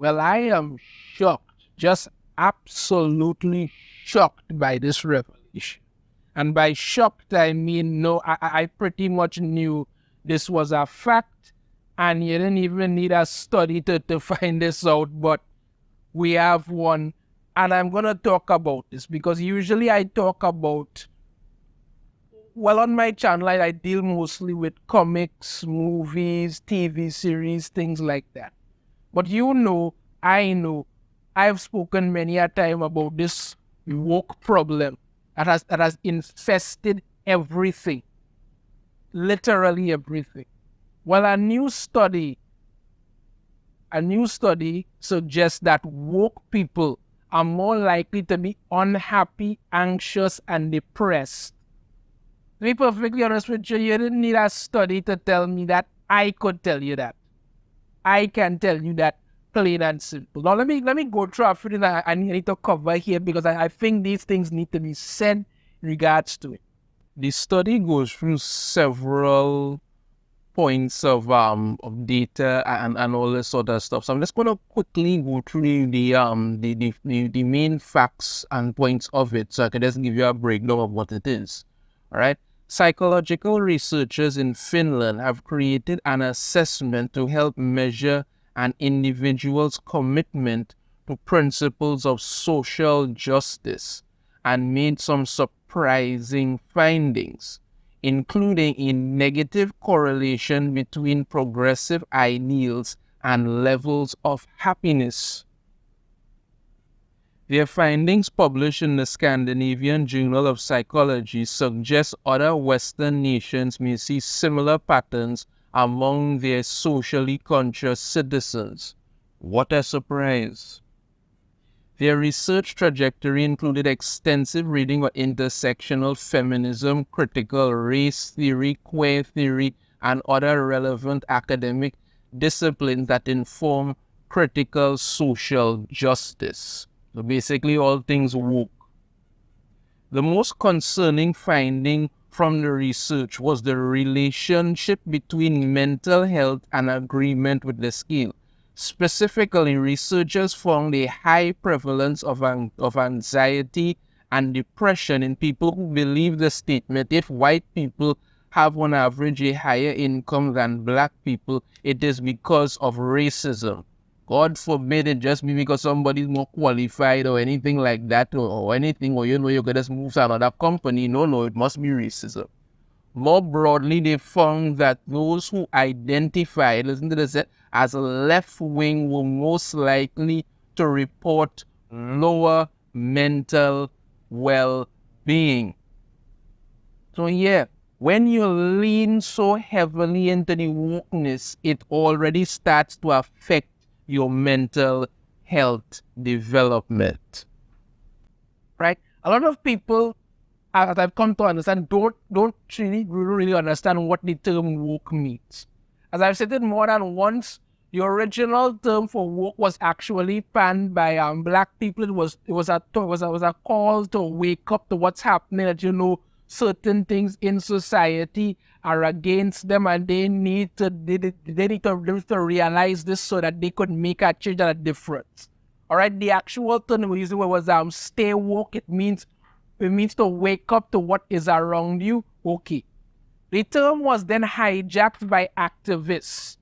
Well, I am shocked, just absolutely shocked by this revelation. And by shocked, I mean, no, I pretty much knew this was a fact, and you didn't even need a study to find this out, but we have one. And I'm going to talk about this because usually I talk about, well, on my channel, I deal mostly with comics, movies, TV series, things like that. But I know, I've spoken many a time about this woke problem that has infested everything, literally everything. Well, a new study suggests that woke people are more likely to be unhappy, anxious, and depressed. To be perfectly honest with you, you didn't need a study to tell me that. I could tell you that. I can tell you that plain and simple. Now, let me go through a few things I need to cover here because I think these things need to be said in regards to it. The study goes through several points of data and all this sort of stuff. So I'm just going to quickly go through the main facts and points of it, so I can just give you a breakdown of what it is. All right. Psychological researchers in Finland have created an assessment to help measure an individual's commitment to principles of social justice and made some surprising findings, including a negative correlation between progressive ideals and levels of happiness. Their findings, published in the Scandinavian Journal of Psychology, suggest other Western nations may see similar patterns among their socially conscious citizens. What a surprise! Their research trajectory included extensive reading of intersectional feminism, critical race theory, queer theory, and other relevant academic disciplines that inform critical social justice. So basically all things woke. The most concerning finding from the research was the relationship between mental health and agreement with the scale. Specifically, researchers found a high prevalence of anxiety and depression in people who believe the statement, if white people have on average a higher income than black people, it is because of racism. God forbid it just be because somebody's more qualified or anything like that, or anything, or you could just move to another company. No, it must be racism. More broadly, they found that those who identify, listen to this, as left-wing were most likely to report lower mental well-being. So yeah, when you lean so heavily into the wokeness, it already starts to affect your mental health development. Right? A lot of people, as I've come to understand, don't really understand what the term woke means. As I've said it more than once, the original term for woke was actually panned by black people. It was a call to wake up to what's happening. That certain things in society are against them, and they need to realize this so that they could make a change and a difference. All right, the actual term we used was stay woke. It means to wake up to what is around you. Okay. The term was then hijacked by activists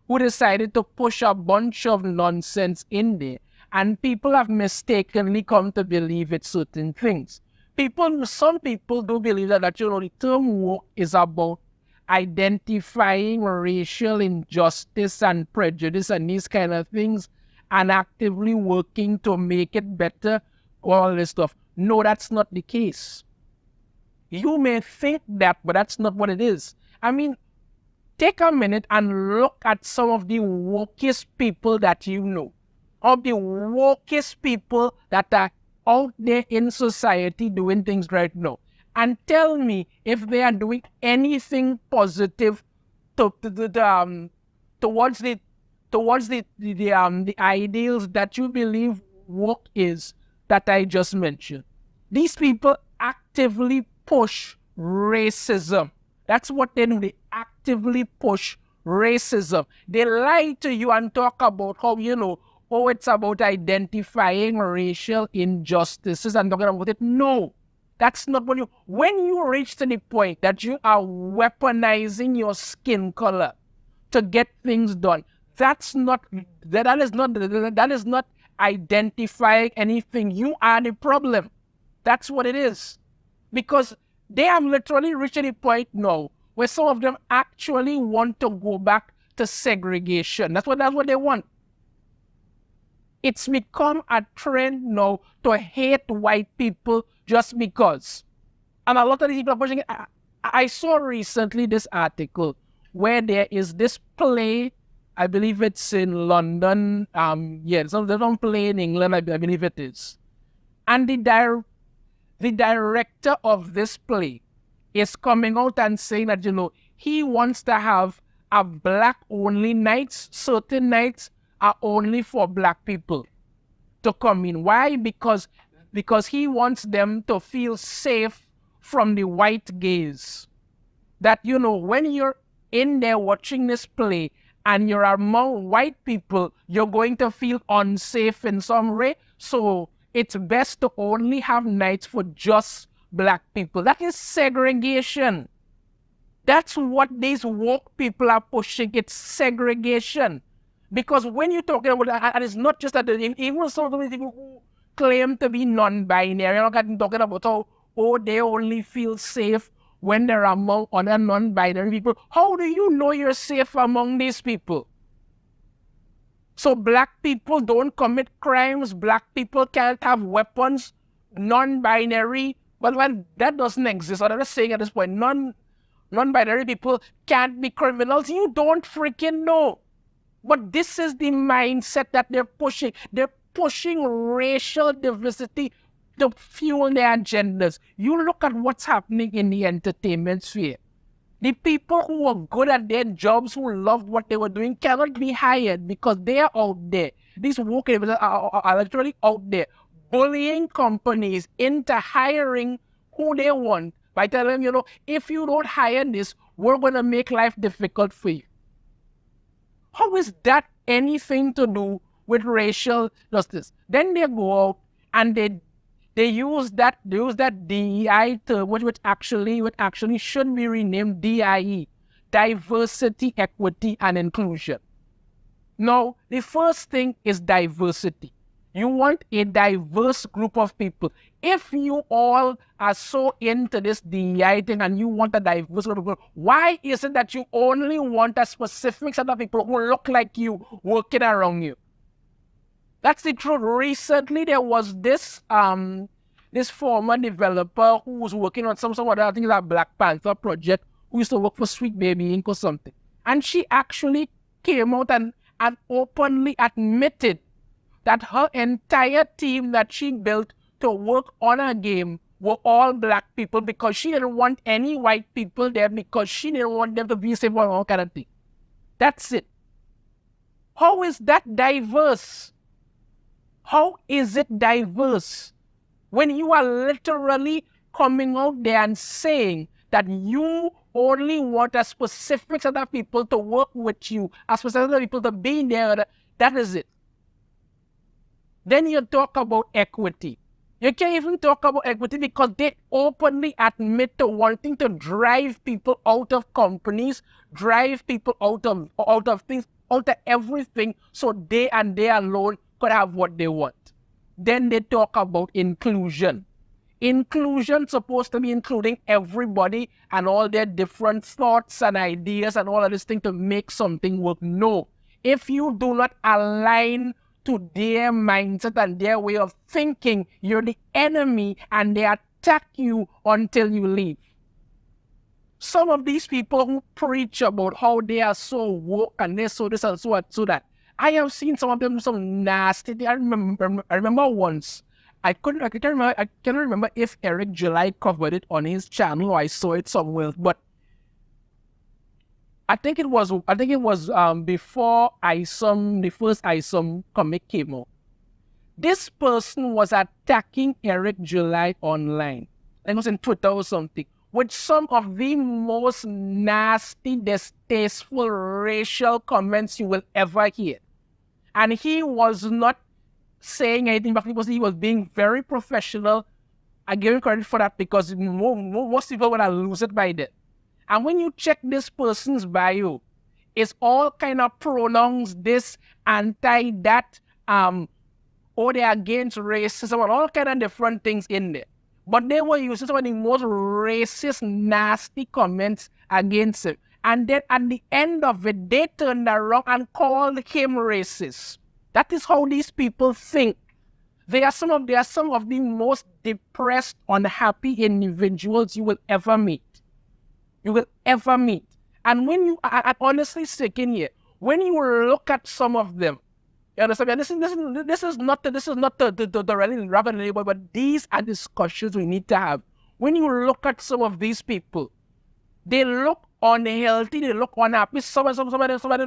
who decided to push a bunch of nonsense in there, and people have mistakenly come to believe it's certain things. Some people do believe that the term woke is about identifying racial injustice and prejudice and these kind of things and actively working to make it better, all this stuff. No, that's not the case. You may think that, but that's not what it is. I mean, take a minute and look at some of the wokest people that you know, of the wokest people that are out there in society doing things right now, and tell me if they are doing anything positive towards the ideals that you believe woke is that I just mentioned. These people actively push racism. That's what they do. They actively push racism. They lie to you and talk about how, oh, it's about identifying racial injustices and talking about it. No, that's not when you reach to the point that you are weaponizing your skin color to get things done. That is not identifying anything. You are the problem. That's what it is. Because they have literally reached a point now where some of them actually want to go back to segregation. That's what they want. It's become a trend now to hate white people just because. And a lot of these people are pushing it. I saw recently this article where there is this play, I believe it's in London. There's one play in England, I believe it is. And the director of this play is coming out and saying that, he wants to have a black-only nights. Certain nights are only for black people to come in. Why? Because he wants them to feel safe from the white gaze. That, when you're in there watching this play and you're among white people, you're going to feel unsafe in some way. So it's best to only have nights for just black people. That is segregation. That's what these woke people are pushing. It's segregation. Because when you're talking about that, and it's not just that, even some of the people who claim to be non-binary, I'm talking about how they only feel safe when they're among other non-binary people. How do you know you're safe among these people? So black people don't commit crimes, black people can't have weapons, non-binary, well, that doesn't exist. I'm just saying at this point, non-binary people can't be criminals. You don't freaking know. But this is the mindset that they're pushing. They're pushing racial diversity to fuel their agendas. You look at what's happening in the entertainment sphere. The people who are good at their jobs, who loved what they were doing, cannot be hired because they are out there. These woke individuals are literally out there bullying companies into hiring who they want by telling them, if you don't hire this, we're going to make life difficult for you. How is that anything to do with racial justice? Then they go out and they use that DEI term, which actually should be renamed DIE, diversity, equity, and inclusion. Now, the first thing is diversity. You want a diverse group of people. If you all are so into this DEI thing and you want a diverse group of people, why is it that you only want a specific set of people who look like you working around you? That's the truth. Recently, there was this former developer who was working on some other, I think it's a Black Panther project, who used to work for Sweet Baby Inc. or something. And she actually came out and openly admitted that her entire team that she built to work on a game were all black people because she didn't want any white people there because she didn't want them to be safe or all kind of thing. That's it. How is that diverse? How is it diverse when you are literally coming out there and saying that you only want a specific set of people to work with you, a specific set of people to be there? That is it. Then you talk about equity. You can't even talk about equity because they openly admit to wanting to drive people out of companies, drive people out of things, out of everything, so they and they alone could have what they want. Then they talk about inclusion. Inclusion supposed to be including everybody and all their different thoughts and ideas and all of this thing to make something work. No. If you do not align to their mindset and their way of thinking, you're the enemy and they attack you until you leave. Some of these people who preach about how they are so woke and they're so this and so that, I have seen some of them do some nasty things. I remember once, I can't remember if Eric July covered it on his channel or I saw it somewhere, but I think it was before the first ISOM comic came out. This person was attacking Eric July online. It was in Twitter or something, with some of the most nasty, distasteful racial comments you will ever hear. And he was not saying anything back because he was being very professional. I give him credit for that because most people would have lose it by then. And when you check this person's bio, it's all kind of pronouns, this, anti, that, or they're against racism, and all kind of different things in there. But they were using some of the most racist, nasty comments against him. And then at the end of it, they turned around and called him racist. That is how these people think. They are some of the most depressed, unhappy individuals you will ever meet. You will ever meet. And when you, I honestly speaking here, when you look at some of them, you understand? This is not the really rapid label, but these are discussions we need to have. When you look at some of these people, they look unhealthy, they look unhappy. Some of them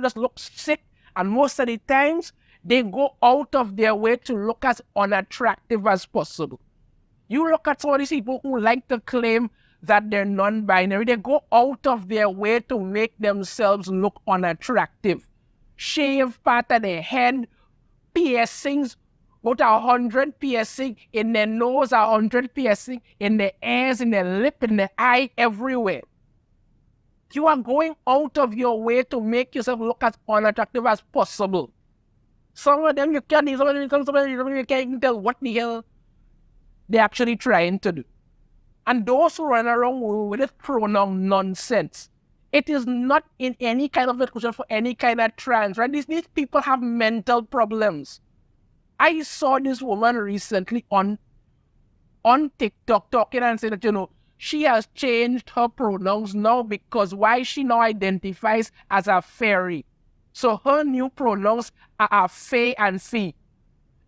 just look sick, and most of the times they go out of their way to look as unattractive as possible. You look at some of these people who like to claim that they're non-binary, they go out of their way to make themselves look unattractive. Shave part of their head, piercings, about 100 piercing in their nose, 100 piercing in their ears, in their lip, in their eye, everywhere. You are going out of your way to make yourself look as unattractive as possible. Some of them you can't even tell what the hell they're actually trying to do. And those who run around with this pronoun nonsense, it is not in any kind of discussion for any kind of trans, right? These people have mental problems. I saw this woman recently on TikTok talking and saying that, she has changed her pronouns now because why she now identifies as a fairy. So her new pronouns are fae and fee.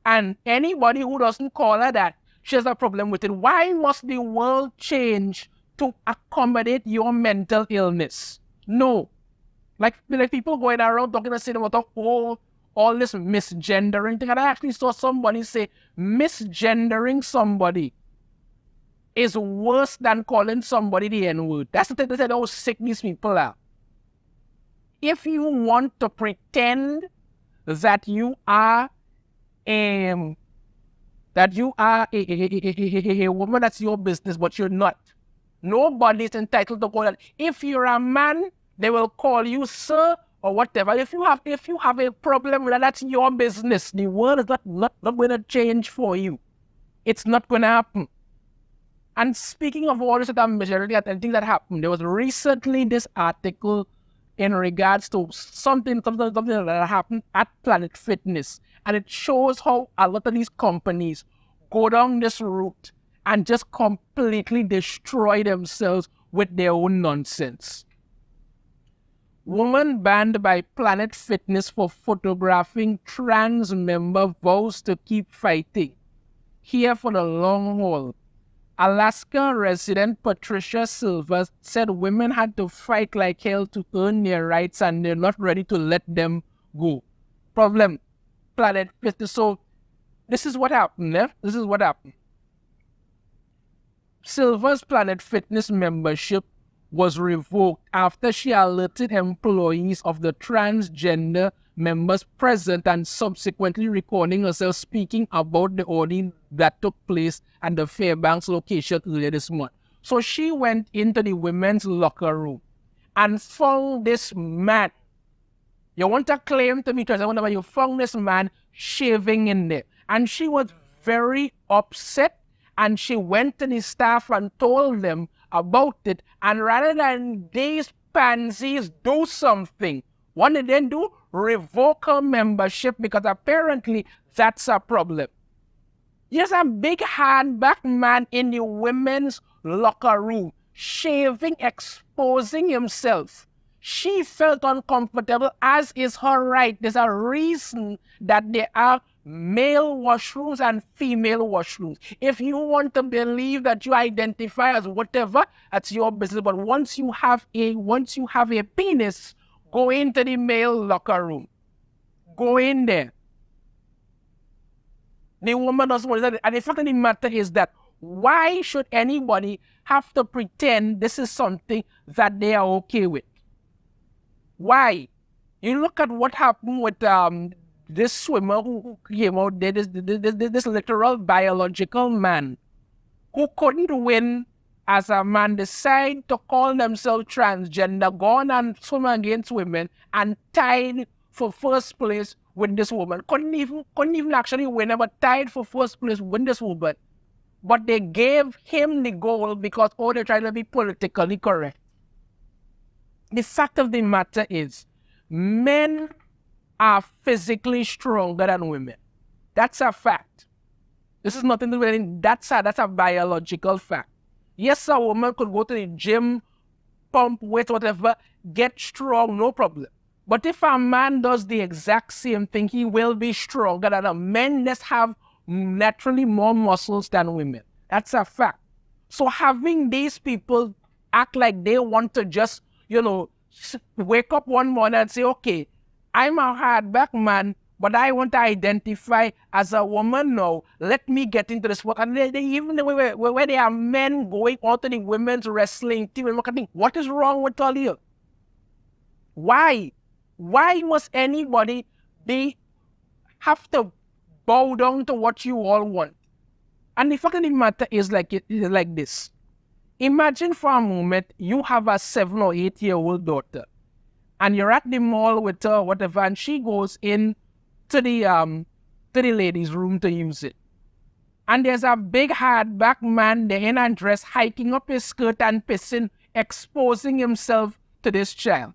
And anybody who doesn't call her that, she has a problem with it. Why must the world change to accommodate your mental illness? No. Like people going around talking and saying about all this misgendering thing. And I actually saw somebody say misgendering somebody is worse than calling somebody the N-word. That's the thing. They said how sick these people are. If you want to pretend that you are a woman, that's your business, but you're not. Nobody's entitled to call that. If you're a man, they will call you sir or whatever. If you have a problem with that, that's your business. The world is not going to change for you. It's not going to happen. And speaking of all this majority and things that happened, there was recently this article in regards to something that happened at Planet Fitness. And it shows how a lot of these companies go down this route and just completely destroy themselves with their own nonsense. Woman banned by Planet Fitness for photographing trans member vows to keep fighting. Here for the long haul. Alaska resident Patricia Silver said women had to fight like hell to earn their rights and they're not ready to let them go. Problem, Planet Fitness. So this is what happened. This is what happened. Silver's Planet Fitness membership was revoked after she alerted employees of the transgender members present and subsequently recording herself speaking about the ordeal that took place at the Fairbanks location earlier this month. So she went into the women's locker room and found this man. You want to claim to me, whenever you found this man shaving in there. And she was very upset, and she went to the staff and told them about it. And rather than these pansies do something, what did they do? Revoke her membership, because apparently that's a problem. There's a big hardback man in the women's locker room, shaving, exposing himself. She felt uncomfortable, as is her right. There's a reason that there are male washrooms and female washrooms. If you want to believe that you identify as whatever, that's your business. But once you have a penis, go into the male locker room. Go in there. The woman doesn't want that. And the fact of the matter is that why should anybody have to pretend this is something that they are okay with? Why? You look at what happened with this swimmer who came out there, this literal biological man who couldn't win as a man, decide to call themselves transgender, gone and swim against women, and tied for first place with this woman. Couldn't even actually win, but tied for first place with this woman. But they gave him the goal because they're trying to be politically correct. The fact of the matter is, men are physically stronger than women. That's a fact. This is nothing to do with anything. That's a biological fact. Yes, a woman could go to the gym, pump weight, whatever, get strong, no problem. But if a man does the exact same thing, he will be stronger than a man. Let's have naturally more muscles than women. That's a fact. So having these people act like they want to just, wake up one morning and say, okay, I'm a hardback man, but I want to identify as a woman now. Let me get into this work. And they even where there are men going out to the women's wrestling team and looking, what is wrong with all you? Why? Why must anybody have to bow down to what you all want? And the fact of the matter is like this. Imagine for a moment you have a 7 or 8 year old daughter, and you're at the mall with her, whatever, and she goes in to the ladies' room to use it. And there's a big hardback man there in a dress, hiking up his skirt and pissing, exposing himself to this child.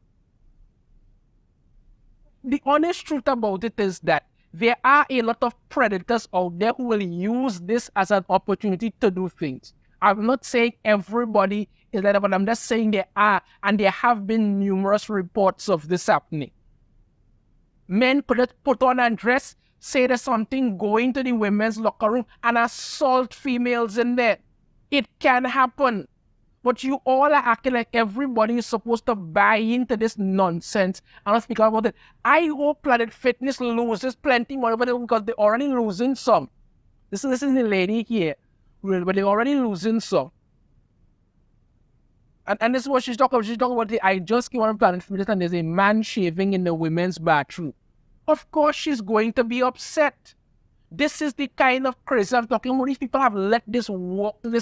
The honest truth about it is that there are a lot of predators out there who will use this as an opportunity to do things. I'm not saying everybody is like that, but I'm just saying there are, and there have been numerous reports of this happening. Men could just put on a dress, say there's something, go into the women's locker room and assault females in there. It can happen. But you all are acting like everybody is supposed to buy into this nonsense and not speak about it. I hope Planet Fitness loses plenty more because they're already losing some. This is the lady here, but they're already losing some. And this is what she's talking about. She's talking about I just came on Planet Fitness and there's a man shaving in the women's bathroom. Of course she's going to be upset. This is the kind of crazy I'm talking about. These people have let this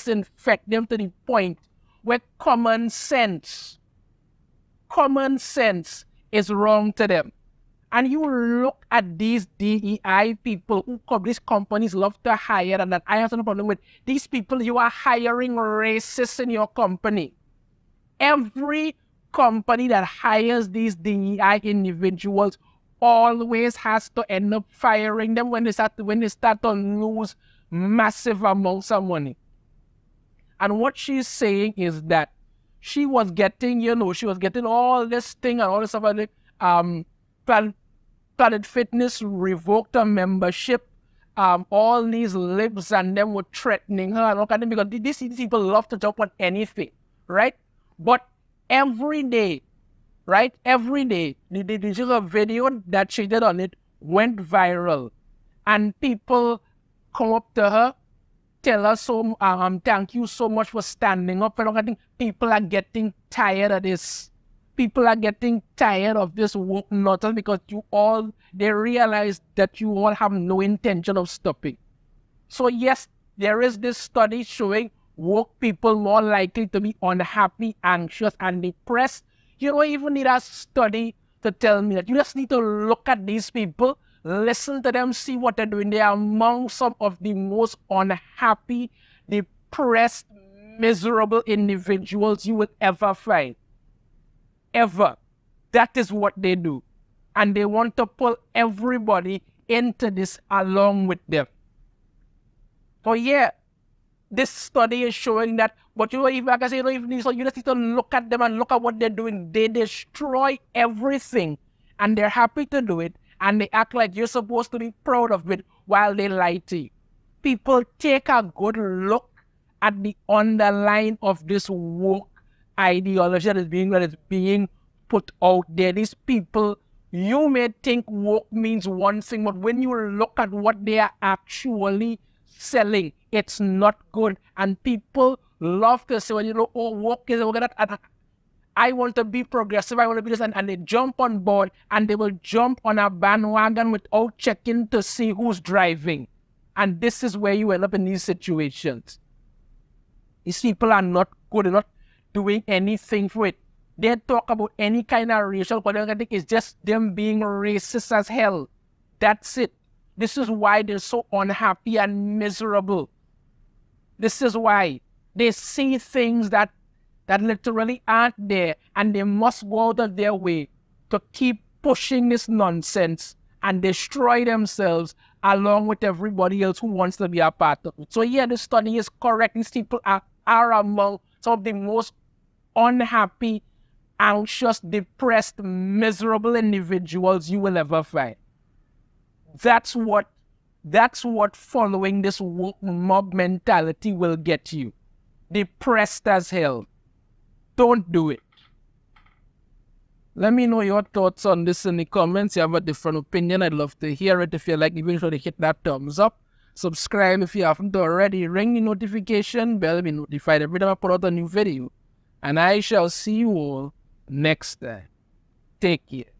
infect them to the point where common sense is wrong to them. And you look at these DEI people who these companies love to hire, and that I have no problem with. These people, you are hiring racists in your company. Every company that hires these DEI individuals always has to end up firing them when they start to lose massive amounts of money. And what she's saying is that she was getting all this thing and all this stuff. Like, Planet Fitness revoked her membership. All these libs and them were threatening her and all kind of, because these people love to talk about anything, right? But every day, the video that she did on it went viral, and people come up to her, tell her thank you so much for standing up. And I think people are getting tired of this. People are getting tired of this woke nonsense because they realize that you all have no intention of stopping. So yes, there is this study showing woke people more likely to be unhappy, anxious, and depressed. You don't even need a study to tell me that. You just need to look at these people, listen to them, see what they're doing. They are among some of the most unhappy, depressed, miserable individuals you will ever find. Ever. That is what they do. And they want to pull everybody into this along with them. So yeah, this study is showing that, but you just need to look at them and look at what they're doing. They destroy everything, and they're happy to do it, and they act like you're supposed to be proud of it while they lie to you. People, take a good look at the underline of this woke ideology that is being put out there. These people, you may think woke means one thing, but when you look at what they are actually selling, it's not good. And people love to say, woke is that. I want to be progressive, I want to be this, and they jump on board, and they will jump on a bandwagon without checking to see who's driving. And this is where you end up in these situations. These people are not good, they're not doing anything for it. They talk about any kind of racial political thing, it's just them being racist as hell. That's it. This is why they're so unhappy and miserable. This is why they see things that literally aren't there, and they must go out of their way to keep pushing this nonsense and destroy themselves along with everybody else who wants to be a part of it. So yeah, the study is correct. These people are among some of the most unhappy, anxious, depressed, miserable individuals you will ever find. That's what following this mob mentality will get you. Depressed as hell. Don't do it. Let me know your thoughts on this in the comments. You have a different opinion, I'd love to hear it. If you like, make sure to hit that thumbs up. Subscribe if you haven't already. Ring the notification bell to be notified every time I put out a new video. And I shall see you all next time. Take care.